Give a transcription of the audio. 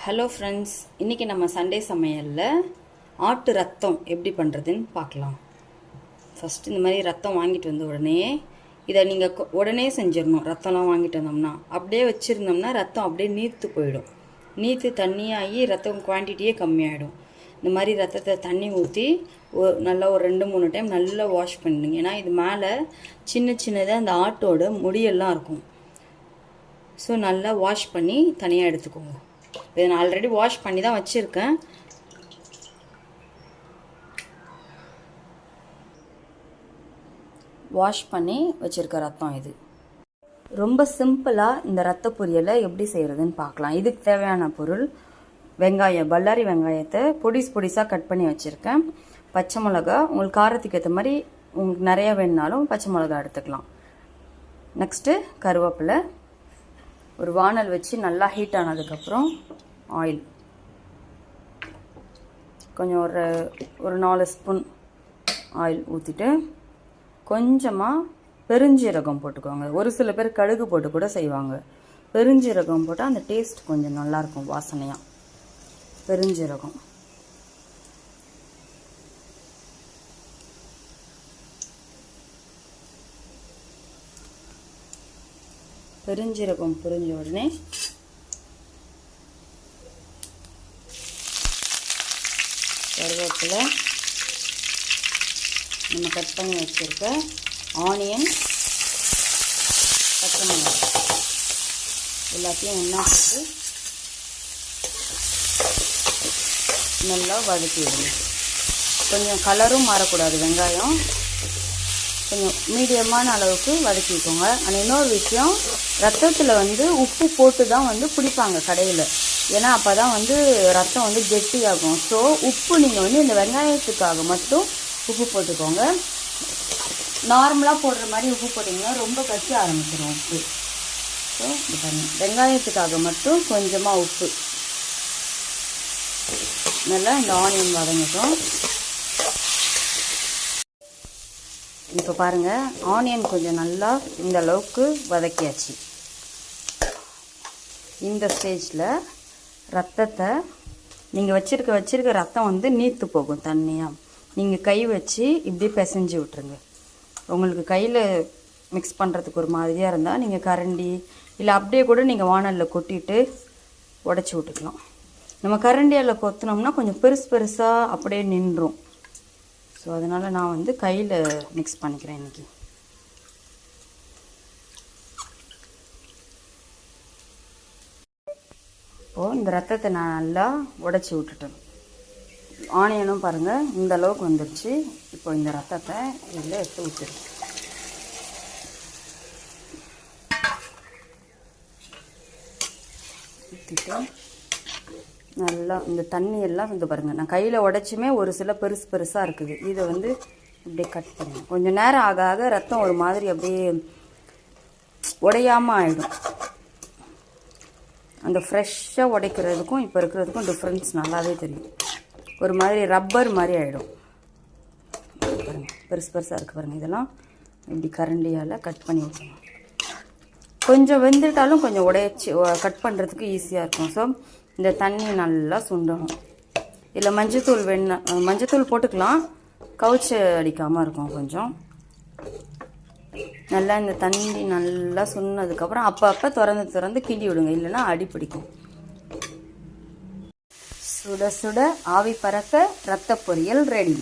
Hello friends, இன்றைக்கி நம்ம Sunday சமையலில் ஆட்டு ரத்தம் எப்படி பண்ணுறதுன்னு பார்க்கலாம். ஃபஸ்ட்டு இந்த மாதிரி ரத்தம் வாங்கிட்டு வந்த உடனே இதை நீங்கள் உடனே செஞ்சிடணும். ரத்தம்லாம் வாங்கிட்டு வந்தோம்னா அப்படியே வச்சுருந்தோம்னா ரத்தம் அப்படியே நீர்த்து போயிடும். நீர்த்து தண்ணியாகி ரத்தம் குவான்டிட்டியே கம்மியாகிடும். இந்த மாதிரி ரத்தத்தை தண்ணி ஊற்றி நல்லா ஒரு 2-3 டைம் நல்லா வாஷ் பண்ணிடுங்க. ஏன்னா இது மேலே சின்னதாக அந்த ஆட்டோட முடியெல்லாம் இருக்கும். ஸோ நல்லா வாஷ் பண்ணி தனியாக எடுத்துக்கோங்க. இதை நான் ஆல்ரெடி வாஷ் பண்ணி தான் வச்சுருக்கேன். வாஷ் பண்ணி வச்சுருக்க ரத்தம் இது. ரொம்ப சிம்பிளாக இந்த ரத்த பொரியலை எப்படி செய்கிறதுன்னு பார்க்கலாம். இதுக்கு தேவையான பொருள்: வெங்காயம், பல்லாரி வெங்காயத்தை பொடிசாக கட் பண்ணி வச்சுருக்கேன். பச்சை மிளகா, உங்களுக்கு காரத்துக்கு ஏற்ற மாதிரி உங்களுக்கு நிறையா வேணுனாலும் பச்சை மிளகா எடுத்துக்கலாம். நெக்ஸ்ட்டு கருவேப்பிலை. ஒரு வானல் வச்சு நல்லா ஹீட் ஆனதுக்கப்புறம் ஆயில் கொஞ்சம் ஒரு 4 ஸ்பூன் ஆயில் ஊற்றிட்டு கொஞ்சமாக பெருஞ்சீரகம் போட்டுக்கோங்க. ஒரு சில பேர் கடுகு போட்டு கூட செய்வாங்க. பெருஞ்சீரகம் போட்டால் அந்த டேஸ்ட் கொஞ்சம் நல்லாயிருக்கும், வாசனையாக. பெருஞ்சீரகம் பொரிஞ்ச உடனே கருவேப்பிலை, நம்ம கட் பண்ணி வச்சுருக்க ஆனியன், பச்சை மிளகாய் எல்லாத்தையும் ஒன்றா போட்டு நல்லா வதக்கி விடுங்க. கொஞ்சம் கலரும் மாறக்கூடாது. வெங்காயம் கொஞ்சம் மீடியமான அளவுக்கு வதக்கிக்கோங்க. ஆனால் இன்னொரு விஷயம், ரத்தத்தில் உப்பு போட்டு தான் பிடிப்பாங்க கடையில். ஏன்னா அப்போ தான் ரத்தம் கெட்டியாகும். ஸோ உப்பு நீங்கள் இந்த வெங்காயத்துக்காக மட்டும் உப்பு போட்டுக்கோங்க. நார்மலாக போடுற மாதிரி உப்பு போட்டிங்கன்னா ரொம்ப கட்டி ஆரம்பிச்சிடும் உப்பு. ஸோ இது பாருங்கள், வெங்காயத்துக்காக மட்டும் கொஞ்சமாக உப்பு. நல்லா இந்த ஆனியன் வதங்கட்டும். இப்போ பாருங்கள், ஆனியன் கொஞ்சம் நல்லா இந்த அளவுக்கு வதக்கியாச்சு. இந்த ஸ்டேஜில் ரத்தத்தை நீங்கள் வச்சுருக்க ரத்தம் நீர்த்து போகும் தண்ணியாக. நீங்கள் கை வச்சு இப்படி பிசைஞ்சு விட்ருங்க. உங்களுக்கு கையில் மிக்ஸ் பண்ணுறதுக்கு ஒரு மாதிரியாக இருந்தால் நீங்கள் கரண்டி இல்லை அப்படியே கூட நீங்கள் வானலில் கொட்டிட்டு உடச்சி விட்டுக்கலாம். நம்ம கரண்டியால் கொத்தினோம்னா கொஞ்சம் பெருசாக அப்படியே நின்றும். ஸோ அதனால் நான் கையில் மிக்ஸ் பண்ணிக்கிறேன் இன்றைக்கி. இப்போது இந்த ரத்தத்தை நான் நல்லா உடச்சி விட்டுட்டேன். ஆனியனும் பாருங்கள் இந்த அளவுக்கு வந்துடுச்சு. இப்போ இந்த ரத்தத்தை இதில் எடுத்து ஊற்றிடுறேன். ஊற்றிட்டு நல்லா இந்த தண்ணியெல்லாம் பாருங்கள், நான் கையில் உடைச்சுமே ஒரு சில பெருசாக இருக்குது. இதை இப்படியே கட் பண்ணுங்க. கொஞ்சம் நேரம் ஆக ரத்தம் ஒரு மாதிரி அப்படியே உடையாமல் ஆகிடும். அந்த ஃப்ரெஷ்ஷாக உடைக்கிறதுக்கும் இப்போ இருக்கிறதுக்கும் டிஃப்ரென்ஸ் நல்லாவே தெரியும். ஒரு மாதிரி ரப்பர் மாதிரி ஆகிடும். பாருங்கள், பெருசாக இருக்குது பாருங்கள். இதெல்லாம் இப்படி கரண்டியால் கட் பண்ணி விட்டுருங்க. கொஞ்சம் வெந்துட்டாலும் கொஞ்சம் உடைச்சி கட் பண்ணுறதுக்கு ஈஸியாக இருக்கும். ஸோ இந்த தண்ணி நல்லா சுண்டணும். இல்லை மஞ்சத்தூள் போட்டுக்கலாம், கவுச்சு அடிக்காமல் இருக்கும். கொஞ்சம் நல்லா இந்த தண்ணி நல்லா சுண்ணதுக்கப்புறம் அப்பப்போ திறந்து கிண்டி விடுங்க, இல்லைன்னா அடி பிடிக்கும். சுட சுட ஆவி பறக்க ரத்த பொரியல் ரெடி.